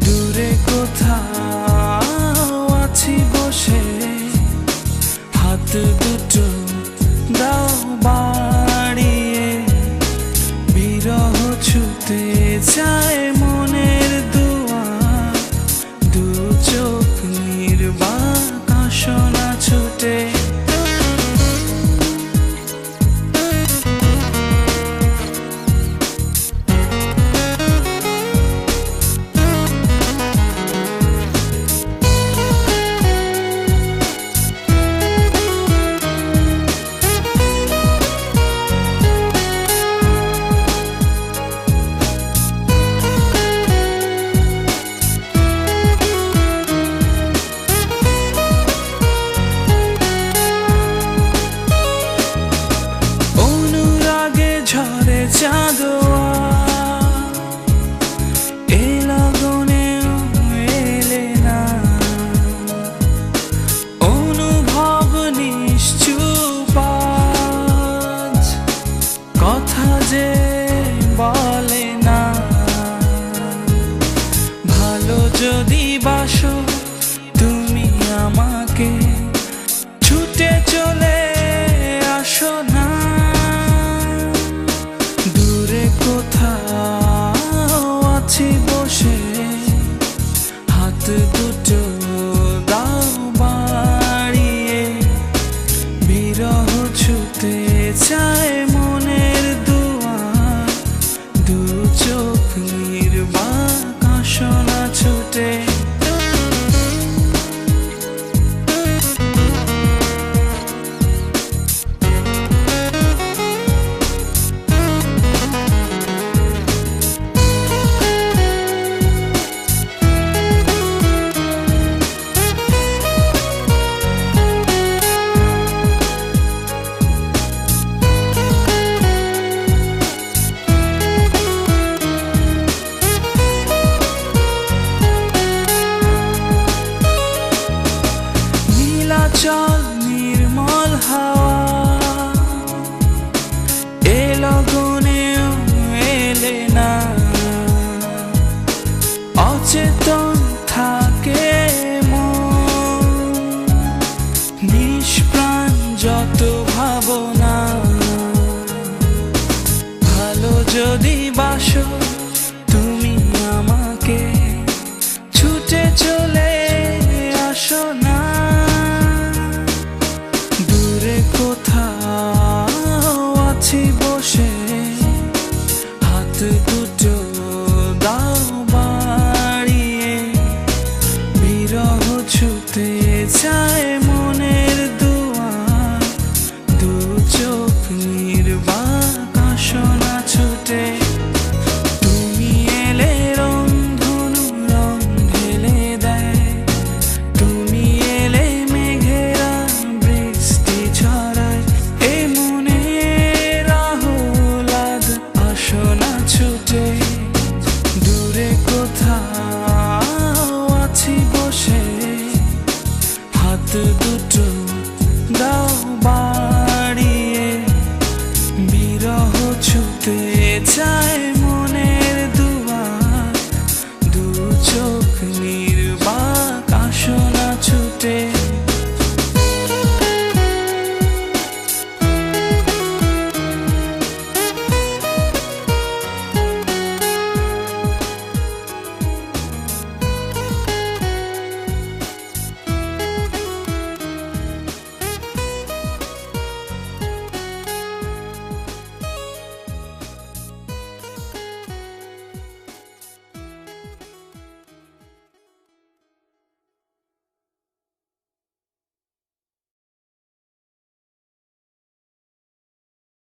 দূরে কোথাও আছি বসে, হাত দুটো দাও বাড়িয়ে, বিরহ ছুতে চায় মনের দুয়ার, দু চোখ নির্বাক আসনা ছুটে। ঝরে চাঁদোয়া এ লগনেও এলে না, অনুভব নিশ্চুপ আজ, কথা যে বলে না। ভালো যদি বাসো তুমি আমাকে, ছুটে চলে আসো না। কোথাও আছি বসে, হাত দুটো দাও বাড়িয়ে, বিরহ ছুতে চায় মনের দুয়ার, দু চোখ নির্বাক আসনা ছুটে। চল নির্মল হাওয়া এ লগনেও এলে না, অচেতন থাকে মন, নিষ্প্রাণ যত ভাবনা। ভালো যদি বাসো তুমি আমাকে, ছুটে চলে আসো না। কোথাও আছি বসে, হাত দুটো দাও বাড়িয়ে, বিরহ ছুতে চায় মনের দুয়ার, দু চোখ নির্বাক আসনা ছুটে। তুমি এলে রংধনু রং ঢেলে দেয়, তুমি এলে মেঘেরা বৃষ্টি ছড়ায়, এ মনে রাহুলাদ আসনা ছুটে। দূরে কোথাও আছি বসে, হাত